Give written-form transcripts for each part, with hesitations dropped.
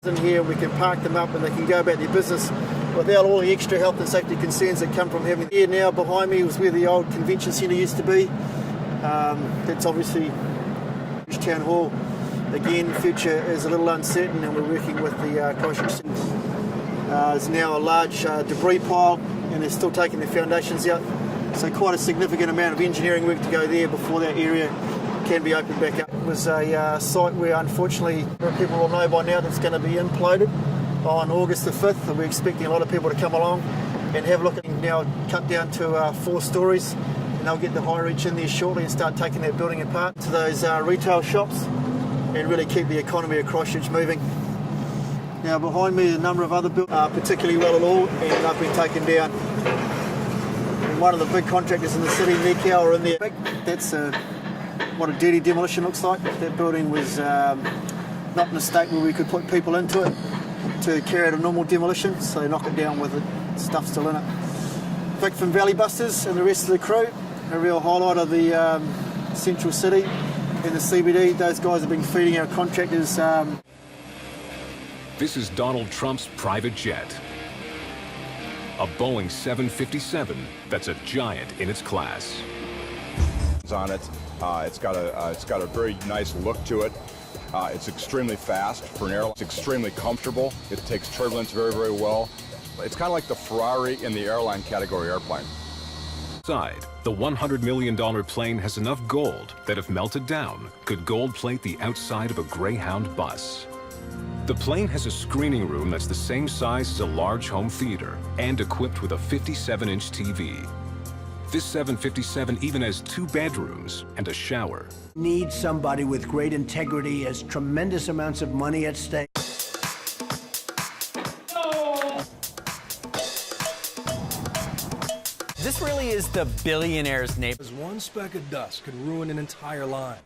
In here, we can park them up and they can go about their business without all the extra health and safety concerns that come from having. Here now behind me was where the old convention centre used to be. That's obviously town hall. Again, future is a little uncertain, and we're working with the Christchurch. There's now a large debris pile, and they're still taking the foundations out. So quite a significant amount of engineering work to go there before that area can be opened back up. It was a site where, unfortunately, people will know by now that's going to be imploded on August the 5th. And we're expecting a lot of people to come along and have a look at it. Now cut down to 4 stories, and they'll get the high reach in there shortly and start taking that building apart to those retail shops and really keep the economy of Christchurch moving. Now behind me, a number of other buildings are particularly well at all, and they've been taken down. And one of the big contractors in the city, Nikau, are in there. That's what a dirty demolition looks like. That building was not in a state where we could put people into it to carry out a normal demolition, so they knock it down with it, stuff still in it. Vic from Valley Busters and the rest of the crew, a real highlight of the central city and the CBD. Those guys have been feeding our contractors. This is Donald Trump's private jet. A Boeing 757 that's a giant in its class. On it, it's got a very nice look to it. It's extremely fast for an airline. It's extremely comfortable. It takes turbulence very, very well. It's kind of like the Ferrari in the airline category airplane. Inside, the $100 million plane has enough gold that, if melted down, could gold plate the outside of a Greyhound bus. The plane has a screening room that's the same size as a large home theater and equipped with a 57-inch TV. This 757 even has 2 bedrooms and a shower. Need somebody with great integrity, has tremendous amounts of money at stake. This really is the billionaire's neighborhood. One speck of dust could ruin an entire line.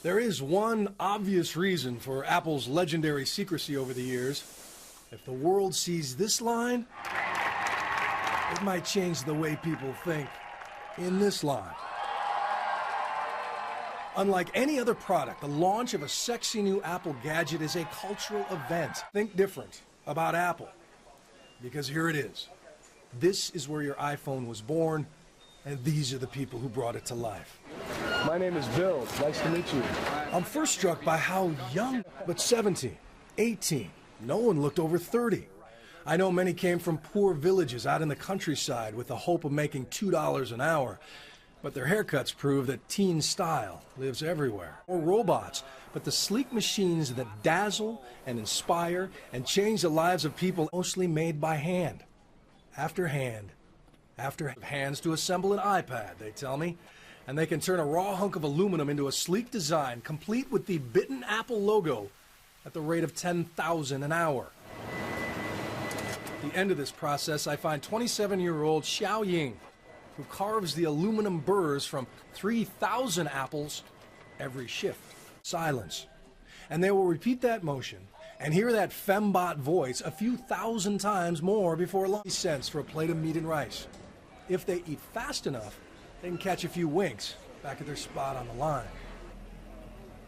There is one obvious reason for Apple's legendary secrecy over the years. If the world sees this line, it might change the way people think in this line. Unlike any other product, the launch of a sexy new Apple gadget is a cultural event. Think different about Apple, because here it is. This is where your iPhone was born, and these are the people who brought it to life. My name is Bill. Nice to meet you. I'm first struck by how young, but 17, 18, no one looked over 30. I know many came from poor villages out in the countryside with the hope of making $2 an hour, but their haircuts prove that teen style lives everywhere. Or robots, but the sleek machines that dazzle and inspire and change the lives of people, mostly made by hand. After hand, after hands to assemble an iPad, they tell me, and they can turn a raw hunk of aluminum into a sleek design, complete with the bitten Apple logo, at the rate of 10,000 an hour. At the end of this process, I find 27-year-old Xiao Ying, who carves the aluminum burrs from 3,000 apples every shift. Silence. And they will repeat that motion and hear that fembot voice a few thousand times more before lunch. Cents for a plate of meat and rice. If they eat fast enough, they can catch a few winks back at their spot on the line.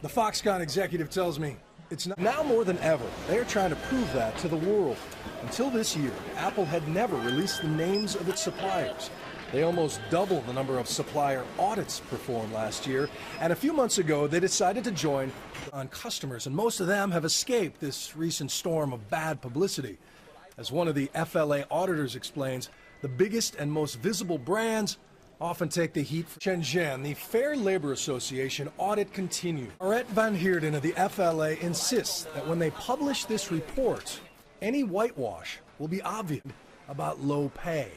The Foxconn executive tells me it's now more than ever. They are trying to prove that to the world. Until this year, Apple had never released the names of its suppliers. They almost doubled the number of supplier audits performed last year, and a few months ago they decided to join on customers, and most of them have escaped this recent storm of bad publicity. As one of the FLA auditors explains, the biggest and most visible brands often take the heat. For Shenzhen, the Fair Labor Association audit continued. Arette van Heerden of the FLA insists that when they publish this report, any whitewash will be obvious about low pay.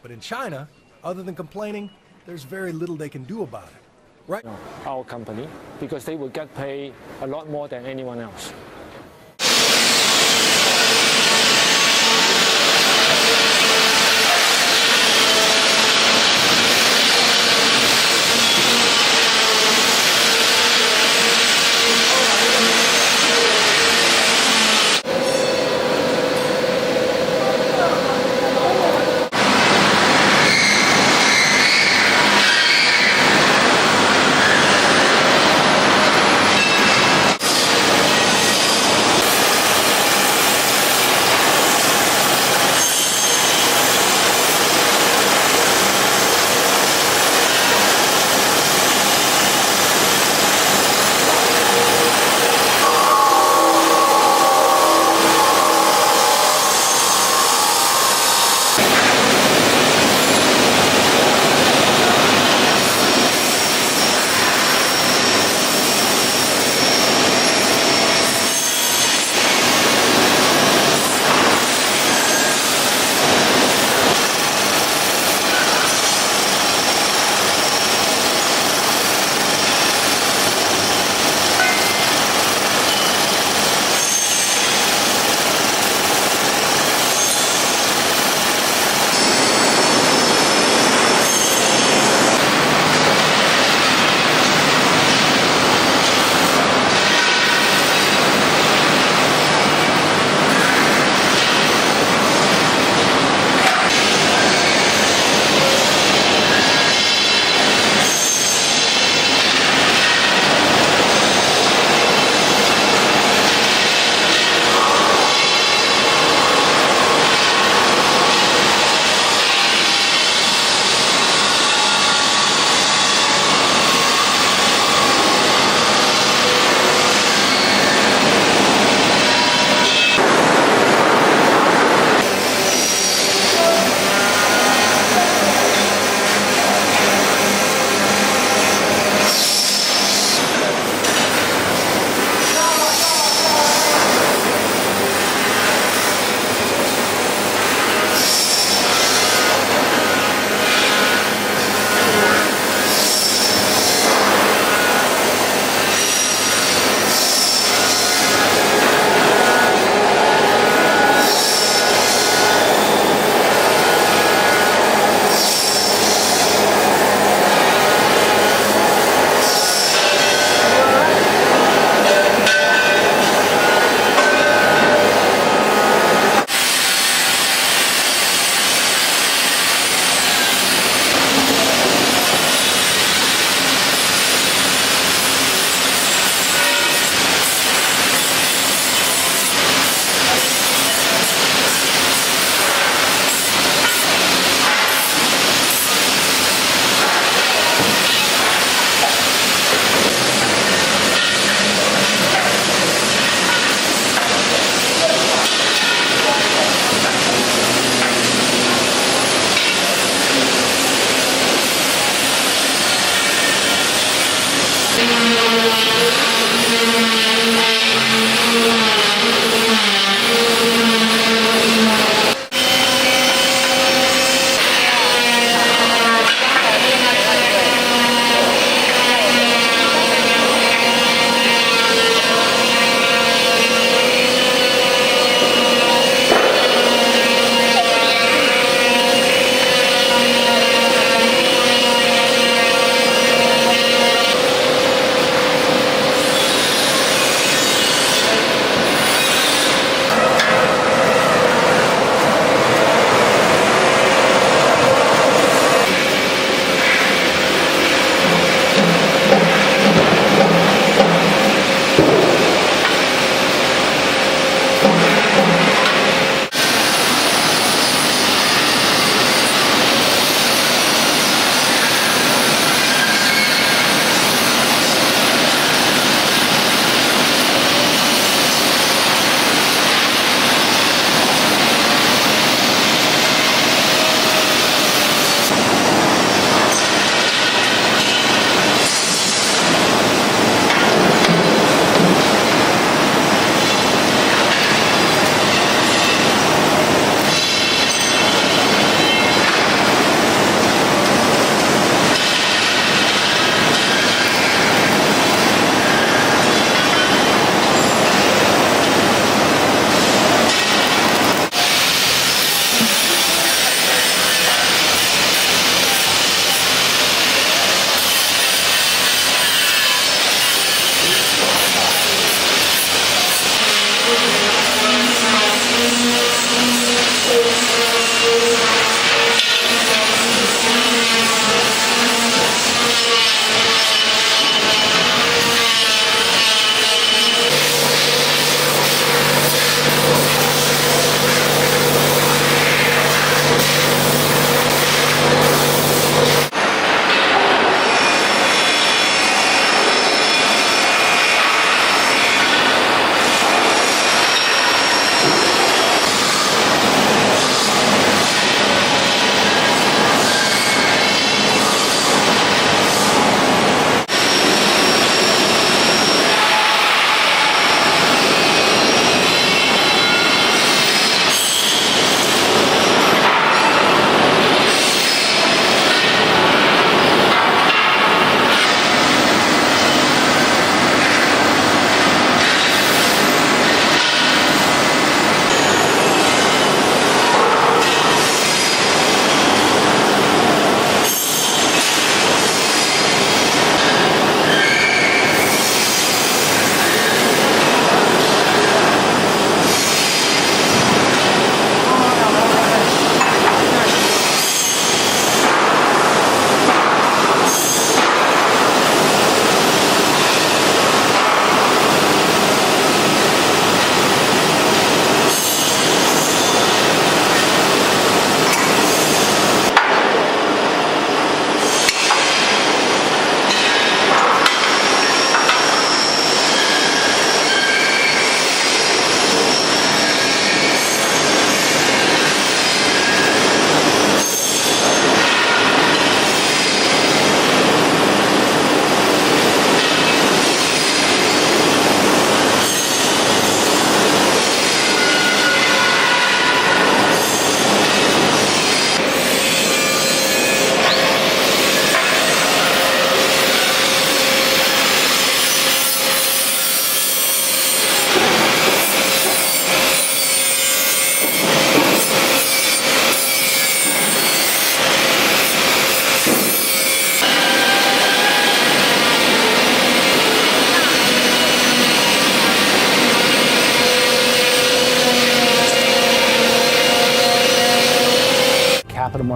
But in China, other than complaining, there's very little they can do about it. Right? Our company, because they will get paid a lot more than anyone else.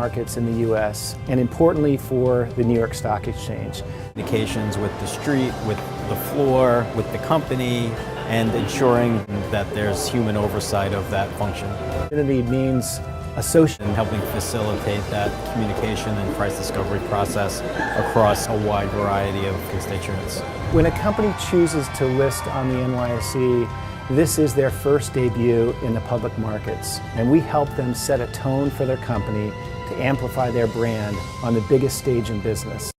markets in the U.S. and importantly for the New York Stock Exchange. Communications with the street, with the floor, with the company, and ensuring that there's human oversight of that function. Community means association. And helping facilitate that communication and price discovery process across a wide variety of constituents. When a company chooses to list on the NYSE, this is their first debut in the public markets, and we help them set a tone for their company to amplify their brand on the biggest stage in business.